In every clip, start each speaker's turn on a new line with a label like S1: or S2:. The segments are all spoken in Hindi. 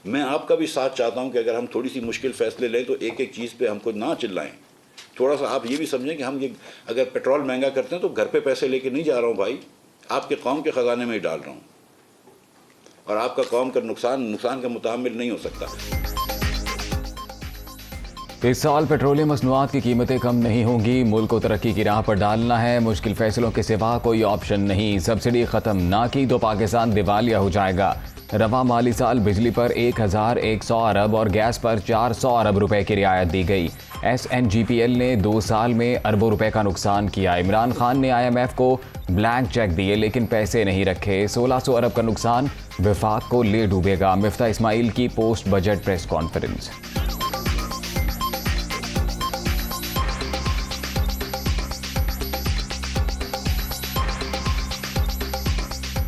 S1: मैं आपका भी साथ चाहता हूं कि अगर हम थोड़ी सी मुश्किल फ़ैसले लें तो एक एक चीज़ पे हमको ना चिल्लाएं। थोड़ा सा आप ये भी समझें कि हम ये अगर पेट्रोल महंगा करते हैं तो घर पे पैसे लेके नहीं जा रहा हूँ भाई, आपके कौम के ख़जाने में ही डाल रहा हूँ, और आपका कौम का नुकसान का मुतामिल नहीं हो सकता।
S2: इस साल पेट्रोलियम मसनूआत की कीमतें कम नहीं होंगी। मुल्क को तरक्की की राह पर डालना है, मुश्किल फैसलों के सिवा कोई ऑप्शन नहीं। सब्सिडी ख़त्म ना की तो पाकिस्तान दिवालिया हो जाएगा। रवा माली साल बिजली पर 1100 अरब और गैस पर 400 अरब रुपए की रियायत दी गई। SNGPL ने 2 साल में अरबों रुपए का नुकसान किया। इमरान खान ने IMF को ब्लैंक चेक दिए लेकिन पैसे नहीं रखे। 1600 अरब का नुकसान विफाक को ले डूबेगा। मिफ्ता इस्माइल की पोस्ट बजट प्रेस कॉन्फ्रेंस।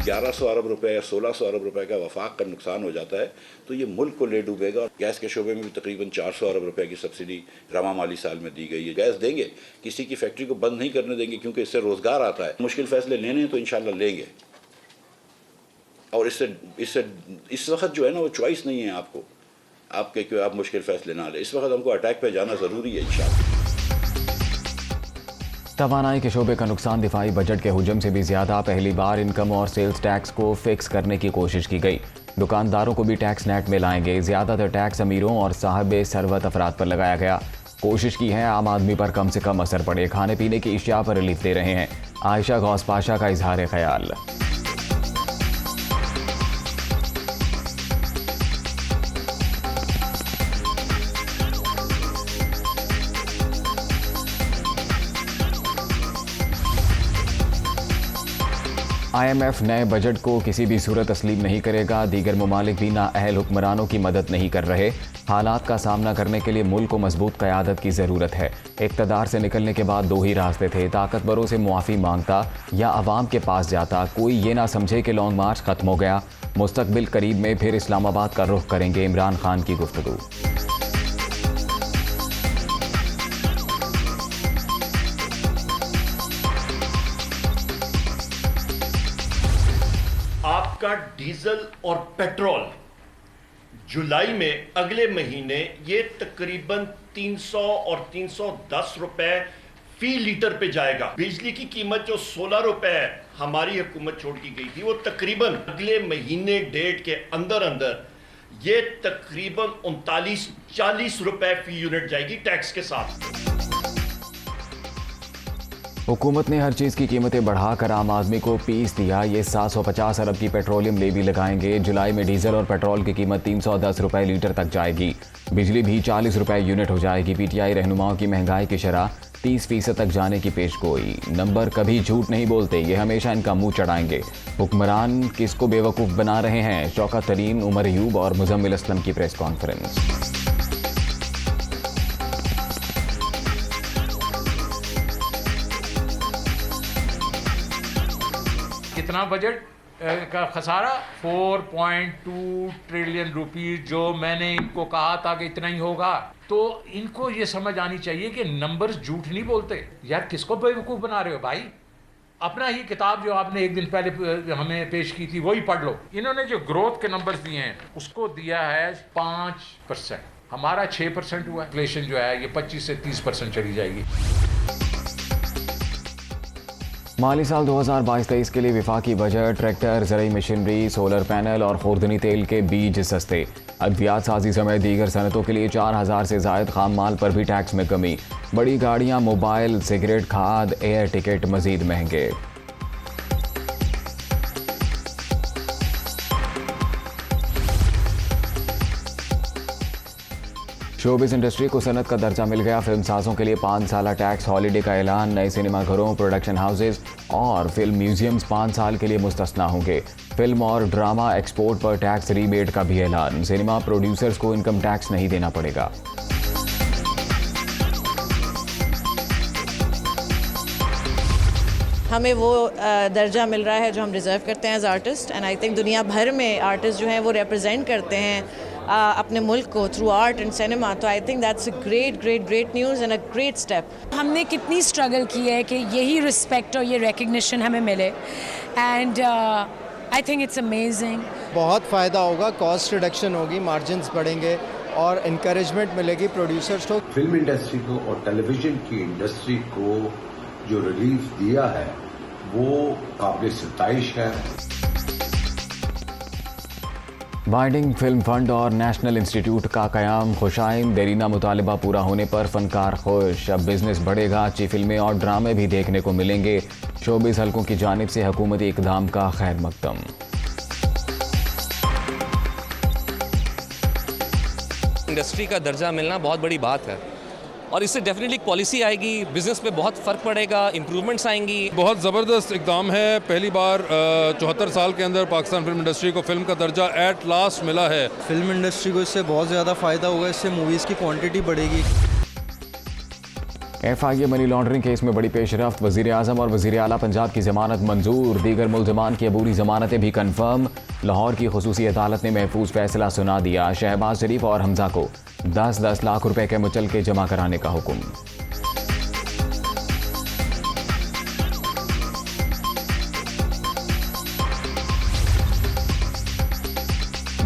S1: 1100 अरब रुपए या 1600 अरब रुपए का वफाक का नुकसान हो जाता है तो ये मुल्क को ले डूबेगा। गैस के शोबे में भी तकरीबन 400 अरब रुपए की सब्सिडी रवा माली साल में दी गई है। गैस देंगे, किसी की फैक्ट्री को बंद नहीं करने देंगे क्योंकि इससे रोज़गार आता है। मुश्किल फैसले लेने हैं तो इंशाल्लाह लेंगे, और इससे इस वक्त जो है ना वो चॉइस नहीं है आपको, आपके क्यों आप मुश्किल फैसले ना लें। इस वक्त हमको अटैक पे जाना ज़रूरी है इंशाल्लाह।
S2: तवानाई के शोबे का नुकसान दिफाई बजट के हुजम से भी ज़्यादा। पहली बार इनकम और सेल्स टैक्स को फिक्स करने की कोशिश की गई। दुकानदारों को भी टैक्स नेट में लाएंगे। ज़्यादातर टैक्स अमीरों और साहिब सरवत अफराद पर लगाया गया। कोशिश की है आम आदमी पर कम से कम असर पड़े। खाने पीने की अशिया पर रिलीफ दे रहे हैं। आयशा गौस पाशा का इजहार ख्याल। IMF नए बजट को किसी भी सूरत तस्लीम नहीं करेगा। दीगर ममालिक भी नाअहल हुक्मरानों की मदद नहीं कर रहे। हालात का सामना करने के लिए मुल्क को मजबूत क़यादत की ज़रूरत है। इक़्तिदार से निकलने के बाद 2 ही रास्ते थे, ताकतवरों से मुआफ़ी मांगता या अवाम के पास जाता। कोई ये ना समझे कि लॉन्ग मार्च ख़त्म हो गया। मुस्तकबिल करीब में फिर इस्लामाबाद का रुख करेंगे। इमरान खान की गुफ्तगू।
S3: आपका डीजल और पेट्रोल जुलाई में अगले महीने ये तकरीबन 300 और 310 रुपए फी लीटर पे जाएगा। बिजली की कीमत जो 16 रुपए हमारी हुकूमत छोड़ की गई थी वो तकरीबन अगले महीने डेट के अंदर ये तकरीबन 39-40 रुपए फी यूनिट जाएगी टैक्स के साथ।
S2: हुकूमत ने हर चीज़ की कीमतें बढ़ाकर आम आदमी को पीस दिया। ये 750 अरब की पेट्रोलियम लेवी लगाएंगे। जुलाई में डीजल और पेट्रोल की कीमत 310 रुपए लीटर तक जाएगी। बिजली भी 40 रुपए यूनिट हो जाएगी। PTI रहनुमाओं की महंगाई की शरह 30% तक जाने की पेशगोई। नंबर कभी झूठ नहीं बोलते, ये हमेशा इनका मुंह चढ़ाएंगे। हुक्मरान किसको बेवकूफ़ बना रहे हैं? शौकत तरीन, उमर अयूब और मुजम्मिल असलम की प्रेस कॉन्फ्रेंस।
S4: कितना बजट का खसारा? 4.2 ट्रिलियन रुपीस, जो मैंने इनको कहा था कि इतना ही होगा। तो इनको ये समझ आनी चाहिए कि नंबर्स झूठ नहीं बोलते। यार किसको बेवकूफ़ बना रहे हो भाई? अपना ही किताब जो आपने एक दिन पहले हमें पेश की थी वही पढ़ लो। इन्होंने जो ग्रोथ के नंबर्स दिए हैं उसको दिया है 5%, हमारा 6% हुआ। इन्फ्लेशन जो है ये 25 से 30% चली जाएगी।
S2: माली साल 2022-23 के लिए विफाकी बजट। ट्रैक्टर, ज़रूरी मशीनरी, सोलर पैनल और खुर्दनी तेल के बीज सस्ते। अद्वियात साजी समेत दीगर सनतों के लिए 4000 से ज़ायद खाम माल पर भी टैक्स में कमी। बड़ी गाड़ियां, मोबाइल, सिगरेट, खाद, एयर टिकट मज़ीद महंगे। शोबिस इंडस्ट्री को सनत का दर्जा मिल गया। फिल्म साजों के लिए 5 साल टैक्स हॉलीडे का ऐलान। नए सिनेमा घरों, प्रोडक्शन हाउसेज और फिल्म म्यूजियम्स 5 साल के लिए मुस्तस्ना होंगे। फिल्म और ड्रामा एक्सपोर्ट पर टैक्स रीबेट का भी ऐलान। सिनेमा प्रोड्यूसर्स को इनकम टैक्स नहीं देना पड़ेगा।
S5: हमें वो दर्जा मिल रहा है जो हम डिज़र्व करते हैं as artist, and I think दुनिया भर में आर्टिस्ट जो हैं वो रिप्रेजेंट करते हैं अपने मुल्क को थ्रू आर्ट एंड सिनेमा। तो I think that's a great news and a great step.
S6: हमने कितनी स्ट्रगल की है कि यही रिस्पेक्ट और ये रिकग्निशन हमें मिले, and I think it's amazing.
S7: बहुत फ़ायदा होगा, कॉस्ट रिडक्शन होगी, मार्जिन्स बढ़ेंगे और इनकरेजमेंट मिलेगी प्रोड्यूसर्स को।
S8: फिल्म इंडस्ट्री को और टेलीविजन की इंडस्ट्री को जो रिलीफ दिया है वो काबिल सताइश है।
S2: बाइंडिंग फिल्म फंड और नेशनल इंस्टीट्यूट का कयाम खुशाइन, देरीना मुतालिबा पूरा होने पर फनकार खुश। अब बिजनेस बढ़ेगा, अच्छी फिल्में और ड्रामे भी देखने को मिलेंगे। शोबिस हलकों की जानिब से हुकूमती इकदाम का खैर मकदम।
S9: इंडस्ट्री का दर्जा मिलना बहुत बड़ी बात है और इससे डेफिनेटली एक पॉलिसी आएगी, बिजनेस पे बहुत फ़र्क पड़ेगा, इम्प्रूवमेंट्स आएंगी।
S10: बहुत ज़बरदस्त इकदाम है। पहली बार 74 साल के अंदर पाकिस्तान फिल्म इंडस्ट्री को फिल्म का दर्जा एट लास्ट मिला है।
S7: फिल्म इंडस्ट्री को इससे बहुत ज़्यादा फ़ायदा होगा, इससे मूवीज़ की क्वांटिटी बढ़ेगी।
S2: FIA मनी लॉन्ड्रिंग केस में बड़ी पेशरफ्त, वज़ीर आज़म और वज़ीर आला पंजाब की ज़मानत मंजूर, दीगर मुल्ज़मान की अबूरी ज़मानतें भी कन्फर्म। लाहौर की खुसूसी अदालत ने महफूज फैसला सुना दिया, शहबाज शरीफ और हमजा को 10-10 लाख रुपए के मुचलके जमा कराने का हुक्म।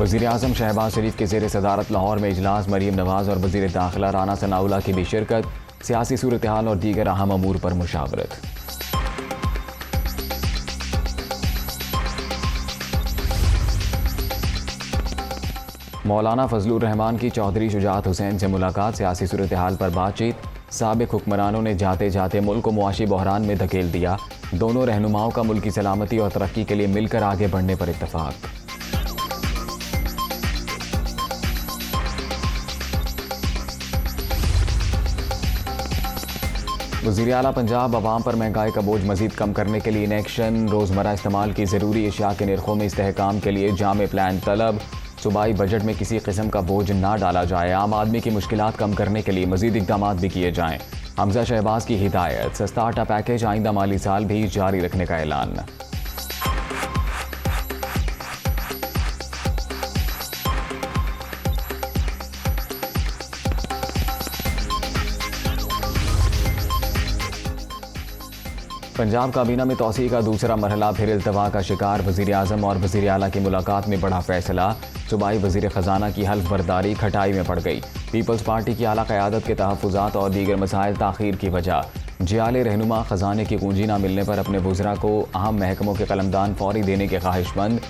S2: वज़ीर आज़म शहबाज शरीफ के ज़ेर सदारत लाहौर में इजलास, मरीम नवाज़ और वज़ीर दाखिला राना सनाउल्लाह की भी शिरकत, सियासी सूरत हाल और दीगर अहम अमूर पर मुशावरत। मौलाना फजलुर रहमान की चौधरी शुजात हुसैन से मुलाकात, सियासी सूरत हाल पर बातचीत। साबिक हुक्मरानों ने जाते जाते मुल्क को मुआशी बहरान में धकेल दिया, दोनों रहनुमाओं का मुल्क की सलामती और तरक्की के लिए मिलकर आगे बढ़ने पर इत्तफाक। वज़ीर आला पंजाब अवाम पर महंगाई का बोझ मजीद कम करने के लिए इन एक्शन, रोज़मर्रा इस्तेमाल की ज़रूरी अशिया के निर्खों में इस्तेहकाम के लिए जामे प्लान तलब। सूबाई बजट में किसी किस्म का बोझ ना डाला जाए, आम आदमी की मुश्किलात कम करने के लिए मजीद इक़दाम भी किए जाएँ। हमजा शहबाज की हिदायत, सस्ता आटा पैकेज आइंदा माली साल भी जारी रखने का ऐलान। पंजाब काबीना में तौसी का दूसरा मरहला फिर इल्तवा का शिकार, वज़ीर आज़म और वज़ीर आला की मुलाकात में बड़ा फैसला। सूबाई वज़ीर ख़जाना की हल्फ बर्दारी खटाई में पड़ गई, पीपल्स पार्टी की आला क़यादत के तहफ़्फ़ुज़ात और दीगर मसाइल ताख़ीर की वजह। जियाले रहनुमा ख़जाने की पूंजी न मिलने पर अपने वज़रा को अहम महकमों के कलमदान फौरी देने के ख्वाहिशमंद,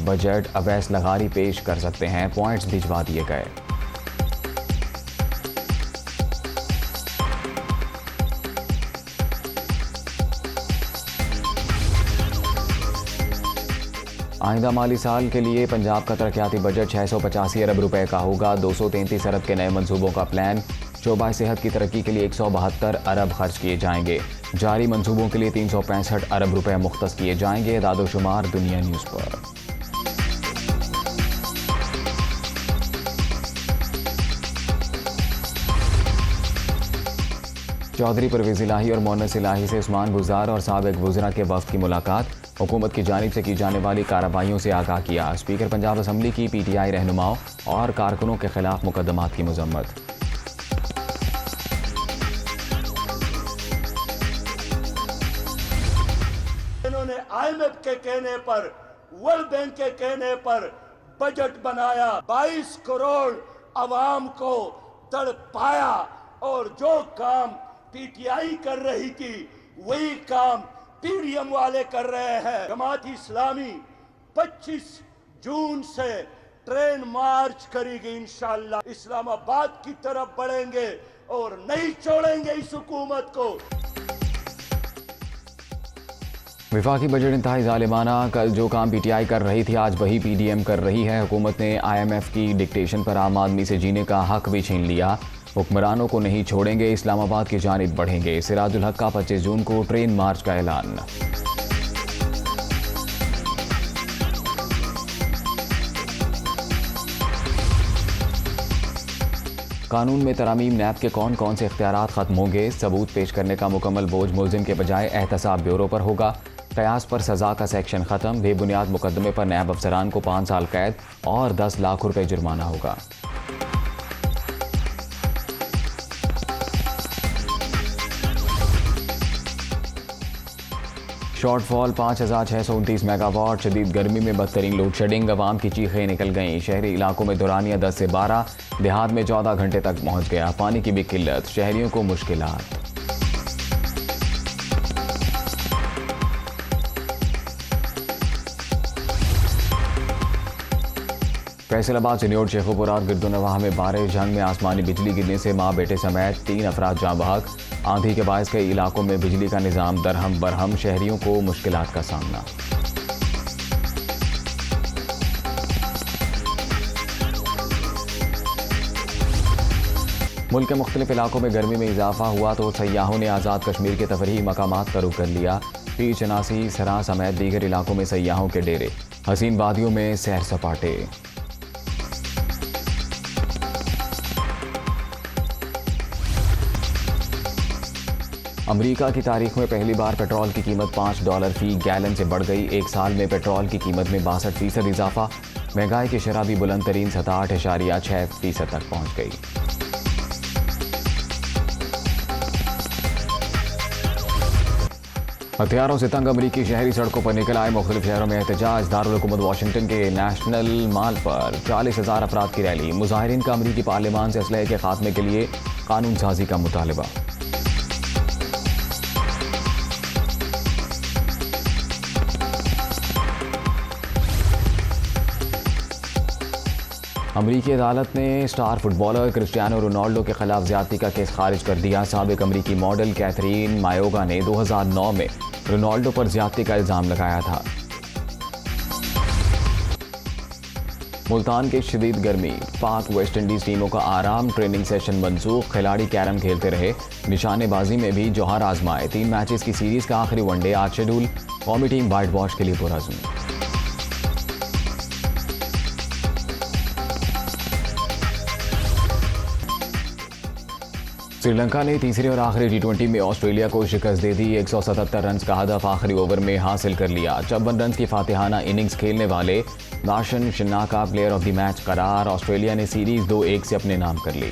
S2: बजट अवैस लगारी पेश कर सकते हैं, पॉइंट्स भिजवा दिए गए। आइंदा माली साल के लिए पंजाब का तरक्याती बजट 685 अरब रुपए का होगा, 233 अरब के नए मंसूबों का प्लान। शोबा सेहत की तरक्की के लिए 172 अरब खर्च किए जाएंगे, जारी मंसूबों के लिए 365 अरब रुपए मुख्तस किए जाएंगे। दादोशुमार दुनिया न्यूज़ पर। चौधरी परवेज़ इलाही और मोनस इलाही से उस्मान बुज़दार और साबिक वज़रा के वफ़द की मुलाकात, हुकूमत की जानिब से की जाने वाली कार्रवाइयों से आगाह किया। स्पीकर पंजाब असम्बली की PTI रहनुमाओं और कारकुनों के खिलाफ मुकदमात की मजम्मत।
S11: इन्होंने IMF के कहने पर, वर्ल्ड बैंक के कहने पर बजट बनाया, 22 करोड़ अवाम को तड़पाया और जो काम PTI कर रही थी वही काम PDM वाले कर रहे हैं। जमात इस्लामी 25 जून से ट्रेन मार्च करेगी, इंशाअल्लाह इस्लामाबाद की तरफ बढ़ेंगे और नहीं छोड़ेंगे इस हुकूमत को।
S2: विफाकी बजट इंतहाई ज़ालिमाना, कल जो काम PTI कर रही थी आज वही PDM कर रही है। हुकूमत ने IMF की डिक्टेशन पर आम आदमी से जीने का हक भी छीन लिया। हुक्मरानों को नहीं छोड़ेंगे, इस्लामाबाद की जानिब बढ़ेंगे। सिराजुल हक का 25 जून को ट्रेन मार्च का ऐलान। कानून में तरमीम, नैब के कौन कौन से इख्तियारात खत्म होंगे, सबूत पेश करने का मुकम्मल बोझ मुलजिम के बजाय एहतसाब ब्यूरो पर होगा। कयास पर सजा का सेक्शन खत्म, बेबुनियाद मुकदमे पर नैब अफसरान को 5 साल कैद और 10 लाख रुपए जुर्माना होगा। Shortfall 5,629 megawatt. शदीद गर्मी में बदतरीन लोड शेडिंग, आवाम की चीखें निकल गईं। शहरी इलाकों में दौरानिया 10 से 12, देहात में 14 घंटे तक पहुंच गया। पानी की भी किल्लत, शहरियों को मुश्किलात। फैसलाबाद से न्योट शेखुपुरा और गिरदोनवाह में बारिश, जंग में आसमानी बिजली गिरने से मां बेटे समेत 3 अफराद जाँ बहक। आंधी के बायस कई इलाकों में बिजली का निजाम दरहम बरहम, शहरियों को मुश्किलात का सामना। मुल्क के मुख्तलिफ इलाकों में गर्मी में इजाफा हुआ तो सयाहों ने आज़ाद कश्मीर के तफरीही मकामात का रुख कर लिया। पीर चनासी, सरा समेत दीगर इलाकों में सयाहों के डेरे, हसीन वादियों में सैर सपाटे। अमेरिका की तारीख में पहली बार पेट्रोल की कीमत $5 फी गैलन से बढ़ गई। एक साल में पेट्रोल की कीमत में 62% इजाफा। महंगाई की शरह भी बुलंद तरीन सतह 8.6% तक पहुंच गई। हथियारों से तंग अमरीकी शहरी सड़कों पर निकल आए। मुख्तलिफ शहरों में एहतजाज। दारुल हुकूमत वाशिंगटन के नेशनल मॉल पर 40,000 अफराद की रैली। मुजाहिरीन का अमरीकी पार्लियामान से असलहे के खात्मे के लिए कानून साजी का मुतालबा। अमरीकी अदालत ने स्टार फुटबॉलर क्रिस्टियानो रोनाल्डो के खिलाफ ज्यादती का केस खारिज कर दिया। साबिक अमरीकी मॉडल कैथरीन मायोगा ने 2009 में रोनाल्डो पर ज्यादती का इल्जाम लगाया था। मुल्तान की शदीद गर्मी, पाक वेस्ट इंडीज टीमों का आराम, ट्रेनिंग सेशन मनसूख। खिलाड़ी कैरम खेलते रहे, निशानेबाजी में भी जौहर आजमाए। 3 मैचेस की सीरीज का आखिरी वनडे आज शेड्यूल। कौमी टीम वाइट वॉश के लिए पुरअज़्म। श्रीलंका ने तीसरे और आखिरी T20 में ऑस्ट्रेलिया को शिकस्त दे दी। 177 रन का हदफ आखिरी ओवर में हासिल कर लिया। 54 रन की फातिहाना इनिंग्स खेलने वाले दाशन शन्नाका प्लेयर ऑफ द मैच करार। ऑस्ट्रेलिया ने सीरीज 2-1 से अपने नाम कर ली।